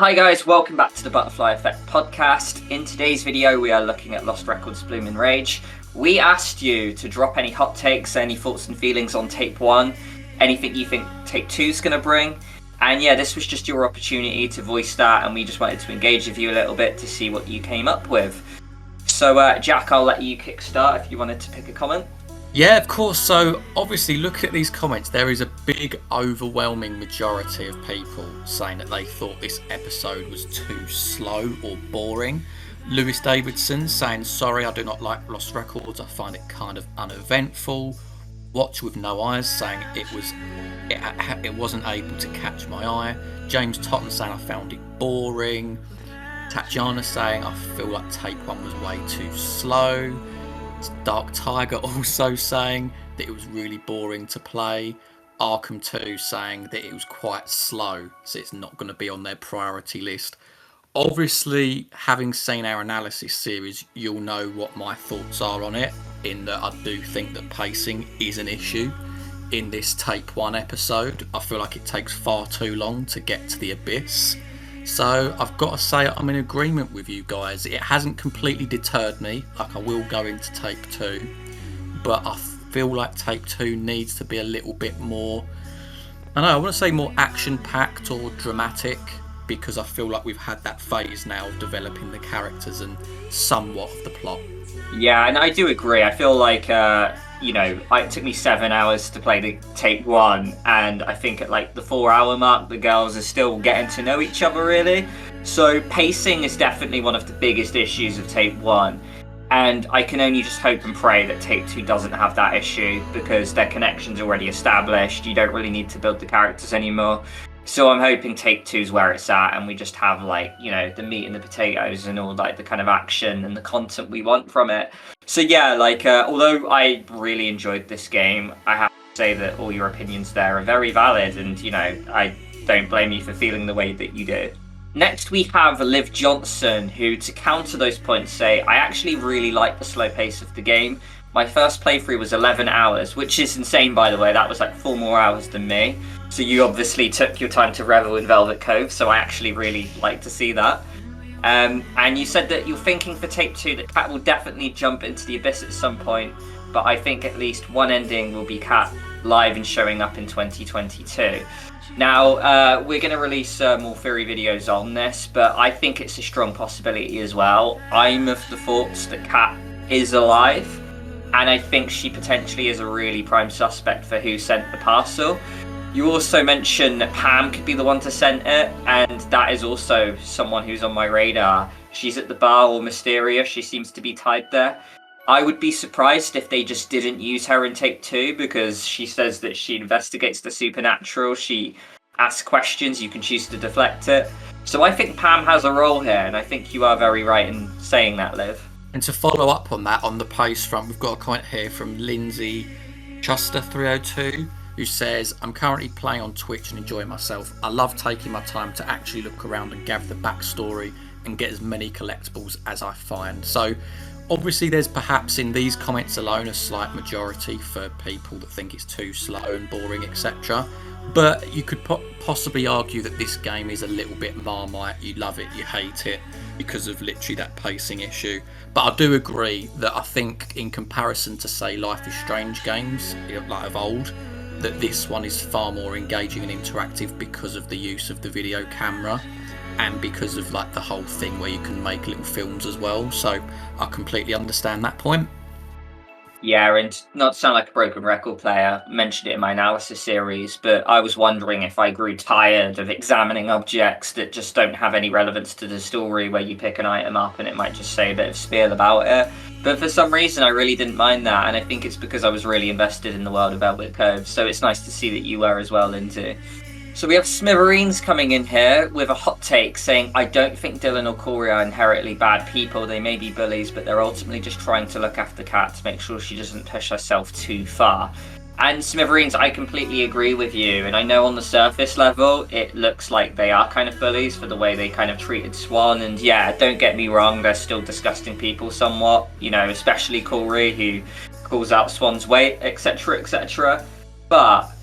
Hi guys, welcome back to the Butterfly Effect podcast. In today's video, we are looking at Lost Records Bloom and Rage. We asked you to drop any hot takes, any thoughts and feelings on Tape 1, anything you think Tape 2 is going to bring. And yeah, this was just your opportunity to voice that, and we just wanted to engage with you a little bit to see what you came up with. So Jack, I'll let you kickstart if you wanted to pick a comment. Yeah, of course. So obviously, looking at these comments, there is a big overwhelming majority of people saying that they thought this episode was too slow or boring. Lewis Davidson saying, sorry, I do not like Lost Records, I find it kind of uneventful. Watch with No Eyes saying it wasn't able to catch my eye. James Totten saying I found it boring. Tatjana saying I feel like Tape 1 was way too slow. Dark Tiger also saying that it was really boring to play. Arkham 2 saying that it was quite slow, so it's not going to be on their priority list. Obviously, having seen our analysis series, you'll know what my thoughts are on it, in that I do think that pacing is an issue in this Tape 1 episode. I feel like it takes far too long to get to the abyss. So I've got to say I'm in agreement with you guys. It hasn't completely deterred me, like I will go into Tape 2, but I feel like Tape 2 needs to be a little bit more, I want to say more action-packed or dramatic, because I feel like we've had that phase now of developing the characters and somewhat of the plot. Yeah, and I do agree. I feel like, it took me 7 hours to play the Tape 1, and I think at like the 4-hour mark, the girls are still getting to know each other, really. So pacing is definitely one of the biggest issues of Tape 1, and I can only just hope and pray that Tape 2 doesn't have that issue, because their connection's already established. You don't really need to build the characters anymore. So I'm hoping Tape 2 is where it's at, and we just have the meat and the potatoes and all the kind of action and the content we want from it. So yeah, although I really enjoyed this game, I have to say that all your opinions there are very valid, and I don't blame you for feeling the way that you do. Next we have Liv Johnson, who, to counter those points, say, I actually really like the slow pace of the game. My first playthrough was 11 hours, which is insane, by the way. That was like 4 more hours than me. So you obviously took your time to revel in Velvet Cove, so I actually really like to see that. And you said that you're thinking for Tape 2 that Kat will definitely jump into the abyss at some point, but I think at least one ending will be Kat live and showing up in 2022. Now, we're going to release more theory videos on this, but I think it's a strong possibility as well. I'm of the thoughts that Kat is alive, and I think she potentially is a really prime suspect for who sent the parcel. You also mentioned that Pam could be the one to send it, and that is also someone who's on my radar. She's at the bar, or Mysteria, she seems to be tied there. I would be surprised if they just didn't use her in Tape 2, because she says that she investigates the supernatural, she asks questions, you can choose to deflect it. So I think Pam has a role here, and I think you are very right in saying that, Liv. And to follow up on that, on the pace front, we've got a comment here from Lindsay Chuster302, who says, I'm currently playing on Twitch and enjoying myself. I love taking my time to actually look around and gather the backstory and get as many collectibles as I find. So obviously there's perhaps in these comments alone a slight majority for people that think it's too slow and boring, etc. But you could possibly argue that this game is a little bit Marmite. You love it, you hate it, because of literally that pacing issue. But I do agree that I think in comparison to, say, Life is Strange games, like of old, that this one is far more engaging and interactive because of the use of the video camera, and because of the whole thing where you can make little films as well. So I completely understand that point. Yeah, and not to sound like a broken record player, I mentioned it in my analysis series, but I was wondering if I grew tired of examining objects that just don't have any relevance to the story, where you pick an item up and it might just say a bit of spiel about it. But for some reason, I really didn't mind that, and I think it's because I was really invested in the world of Velvet Cove, so it's nice to see that you were as well, Lindsay. So we have Smithereens coming in here with a hot take saying, I don't think Dylan or Corey are inherently bad people. They may be bullies, but they're ultimately just trying to look after Kat to make sure she doesn't push herself too far. And Smithereens, I completely agree with you. And I know on the surface level, it looks like they are kind of bullies for the way they kind of treated Swan. And yeah, don't get me wrong, they're still disgusting people somewhat, especially Corey, who calls out Swan's weight, etc., etc. But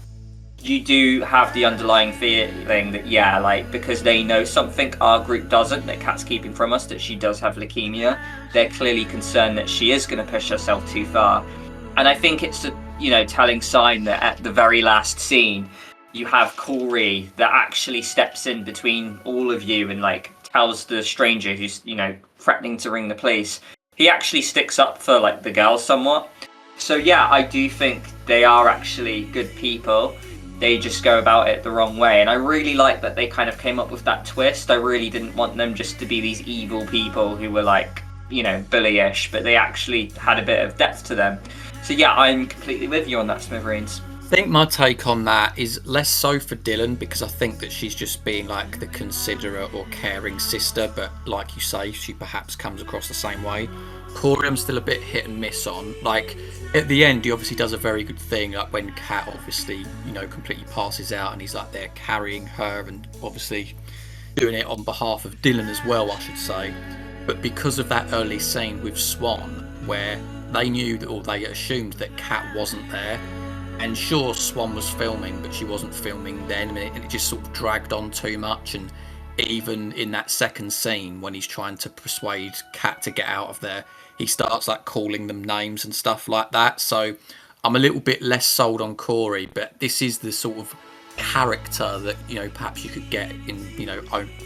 you do have the underlying feeling that, yeah, like, because they know something our group doesn't, that Kat's keeping from us, that she does have leukemia, they're clearly concerned that she is going to push herself too far. And I think it's a, telling sign that at the very last scene, you have Corey that actually steps in between all of you and, like, tells the stranger who's, threatening to ring the police. He actually sticks up for, like, the girl somewhat. So, yeah, I do think they are actually good people. They just go about it the wrong way. And I really like that they kind of came up with that twist. I really didn't want them just to be these evil people who were, like, bullyish, but they actually had a bit of depth to them. So yeah, I'm completely with you on that, Smithereens. I think my take on that is less so for Dylan, because I think that she's just being like the considerate or caring sister, but like you say, she perhaps comes across the same way. Corey, I'm still a bit hit and miss on. Like, at the end, he obviously does a very good thing, like when Kat obviously, completely passes out and he's like there carrying her and obviously doing it on behalf of Dylan as well, I should say. But because of that early scene with Swan, where they knew that, or they assumed that Kat wasn't there, and sure, Swan was filming, but she wasn't filming then, and it just sort of dragged on too much. And even in that second scene, when he's trying to persuade Kat to get out of there, he starts like calling them names and stuff like that. So I'm a little bit less sold on Corey, but this is the sort of character that perhaps you could get in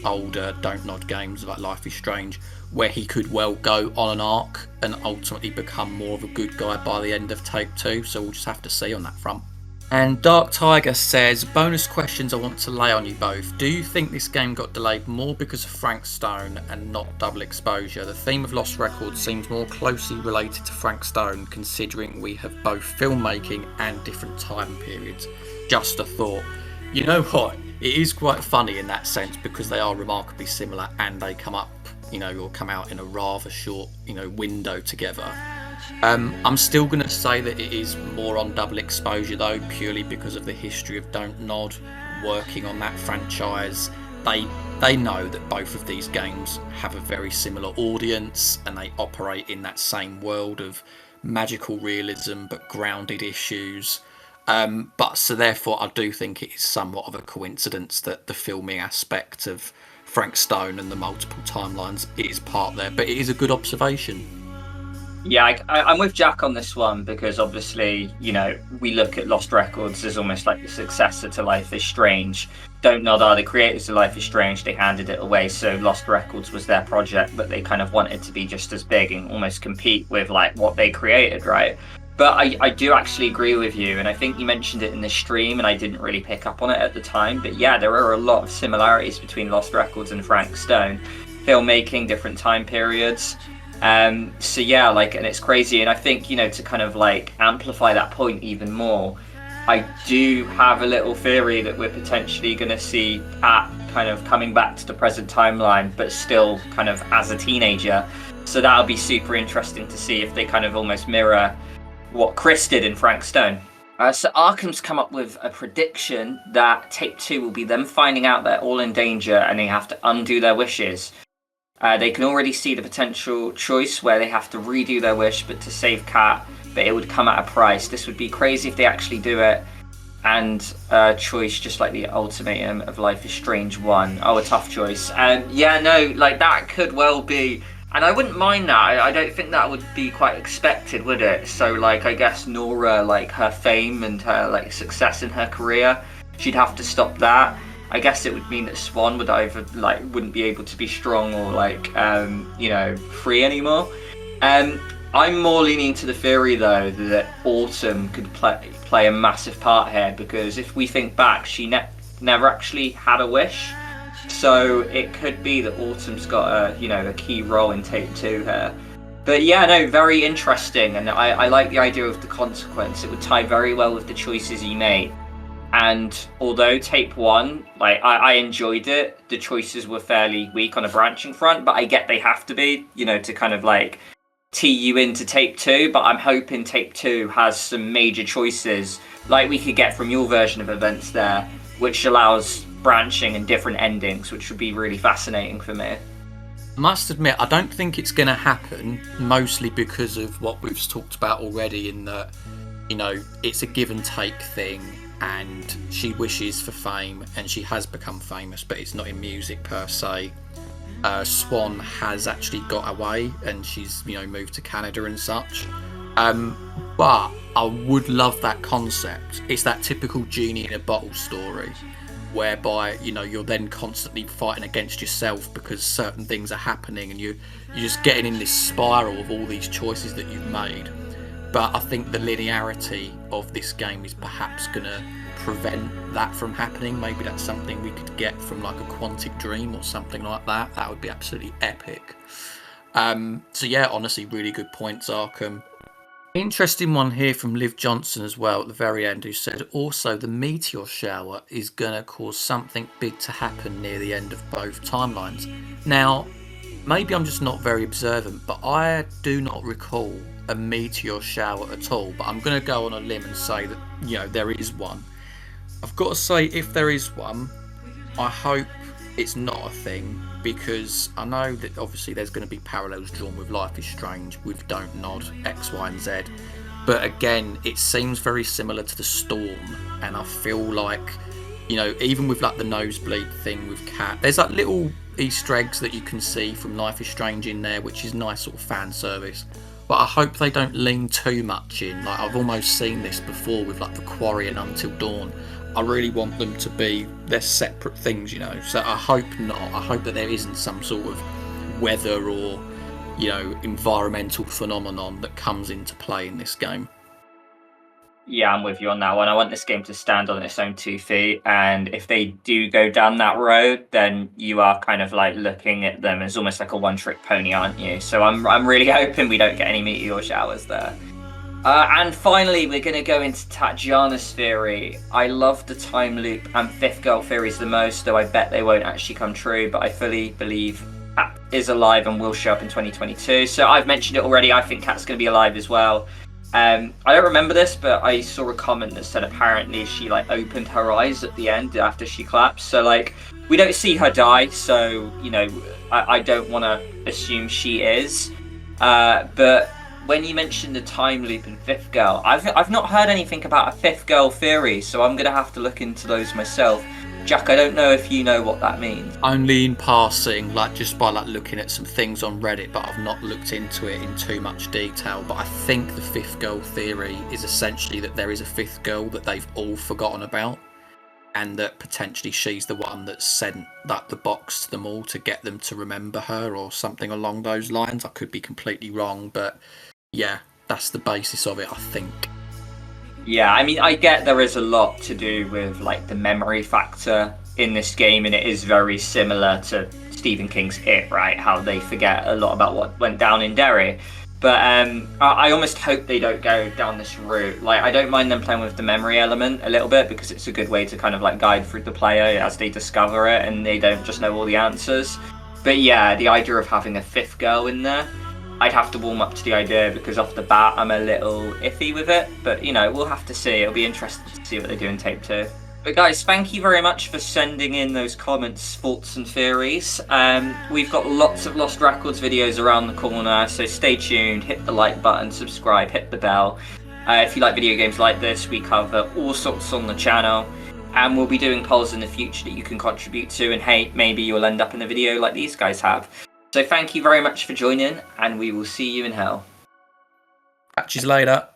older Don't Nod games like Life is Strange, where he could well go on an arc and ultimately become more of a good guy by the end of Take 2. So we'll just have to see on that front. And Dark Tiger says, bonus questions I want to lay on you both. Do you think this game got delayed more because of Frank Stone and not double exposure? The theme of Lost Records seems more closely related to Frank Stone, considering we have both filmmaking and different time periods. Just a thought. You know what? It is quite funny in that sense, because they are remarkably similar and they come up, or come out in a rather short, window together. I'm still going to say that it is more on double exposure though, purely because of the history of Don't Nod working on that franchise. They know that both of these games have a very similar audience and they operate in that same world of magical realism but grounded issues. But so therefore I do think it is somewhat of a coincidence that the filming aspect of Frank Stone and the multiple timelines is part there, but it is a good observation. Yeah, I'm with Jack on this one, because obviously, we look at Lost Records as almost like the successor to Life is Strange. Don't Nod are the creators of Life is Strange, they handed it away, so Lost Records was their project, but they kind of wanted to be just as big and almost compete with like what they created, right? But I do actually agree with you, and I think you mentioned it in the stream and I didn't really pick up on it at the time, but yeah, there are a lot of similarities between Lost Records and Frank Stone. Filmmaking, different time periods. So yeah, like, and it's crazy, and I think, to kind of like amplify that point even more, I do have a little theory that we're potentially going to see Kat kind of coming back to the present timeline, but still kind of as a teenager. So that'll be super interesting to see if they kind of almost mirror what Chris did in Frank Stone. So Arkham's come up with a prediction that Take 2 will be them finding out they're all in danger and they have to undo their wishes. They can already see the potential choice where they have to redo their wish but to save Kat, but it would come at a price. This would be crazy if they actually do it. And a choice just like the ultimatum of Life is Strange 1. Oh, a tough choice. Yeah, no, like that could well be, and I wouldn't mind that. I don't think that would be quite expected, would it? So like, I guess Nora, like her fame and her like success in her career, she'd have to stop that. I guess it would mean that Swan would either like wouldn't be able to be strong or like free anymore. I'm more leaning to the theory though that Autumn could play a massive part here, because if we think back, she never actually had a wish, so it could be that Autumn's got a key role in Take 2 here. But yeah, no, very interesting, and I like the idea of the consequence. It would tie very well with the choices he made. And although Tape 1, like, I enjoyed it, the choices were fairly weak on a branching front, but I get they have to be, to kind of like tee you into Tape 2, but I'm hoping Tape 2 has some major choices, like we could get from your version of events there, which allows branching and different endings, which would be really fascinating for me. I must admit, I don't think it's going to happen, mostly because of what we've talked about already, in that, it's a give and take thing. and she wishes for fame, and she has become famous, but it's not in music per se. Swan has actually got away, and she's moved to Canada and such. But I would love that concept. It's that typical genie in a bottle story, whereby you're then constantly fighting against yourself because certain things are happening, and you're just getting in this spiral of all these choices that you've made. But I think the linearity of this game is perhaps going to prevent that from happening. Maybe that's something we could get from like a Quantic Dream or something like that. That would be absolutely epic. So yeah, honestly, really good points, Arkham. Interesting one here from Liv Johnson as well at the very end, who said also the meteor shower is going to cause something big to happen near the end of both timelines. Now, maybe I'm just not very observant, but I do not recall a meteor shower at all. But I'm going to go on a limb and say that, there is one. I've got to say, if there is one, I hope it's not a thing, because I know that obviously there's going to be parallels drawn with Life is Strange, with Don't Nod, X, Y and Z, but again it seems very similar to the Storm, and I feel like even with like the nosebleed thing with Cat, there's like little Easter eggs that you can see from Life is Strange in there, which is nice sort of fan service, but I hope they don't lean too much in. Like I've almost seen this before with like The Quarry and Until Dawn. I really want them to be they're separate things, so I hope not. I hope that there isn't some sort of weather or environmental phenomenon that comes into play in this game. Yeah, I'm with you on that one. I want this game to stand on its own 2 feet, and if they do go down that road, then you are kind of like looking at them as almost like a one-trick pony, aren't you? So I'm really hoping we don't get any meteor showers there. And finally, we're going to go into Tatjana's theory. I love the time loop and fifth girl theories the most, though I bet they won't actually come true, but I fully believe Kat is alive and will show up in 2022. So I've mentioned it already, I think Kat's going to be alive as well. I don't remember this, but I saw a comment that said apparently she opened her eyes at the end after she collapsed. So we don't see her die, so I don't want to assume she is. But when you mentioned the time loop and fifth girl, I've not heard anything about a fifth girl theory, so I'm gonna have to look into those myself. Jack, I don't know if you know what that means. Only in passing, just by looking at some things on Reddit, but I've not looked into it in too much detail. But I think the fifth girl theory is essentially that there is a fifth girl that they've all forgotten about, and that potentially she's the one that sent the box to them all to get them to remember her or something along those lines. I could be completely wrong, but yeah, that's the basis of it, I think. Yeah, I mean, I get there is a lot to do with the memory factor in this game, and it is very similar to Stephen King's It, right? How they forget a lot about what went down in Derry. But I almost hope they don't go down this route. I don't mind them playing with the memory element a little bit, because it's a good way to kind of guide through the player as they discover it and they don't just know all the answers. But yeah, the idea of having a fifth girl in there, I'd have to warm up to the idea, because off the bat I'm a little iffy with it. But we'll have to see. It'll be interesting to see what they do in tape 2. But guys, thank you very much for sending in those comments, thoughts and theories. We've got lots of Lost Records videos around the corner, so stay tuned, hit the like button, subscribe, hit the bell. If you like video games like this, we cover all sorts on the channel, and we'll be doing polls in the future that you can contribute to, and hey, maybe you'll end up in a video like these guys have. So thank you very much for joining, and we will see you in hell. Catch you later.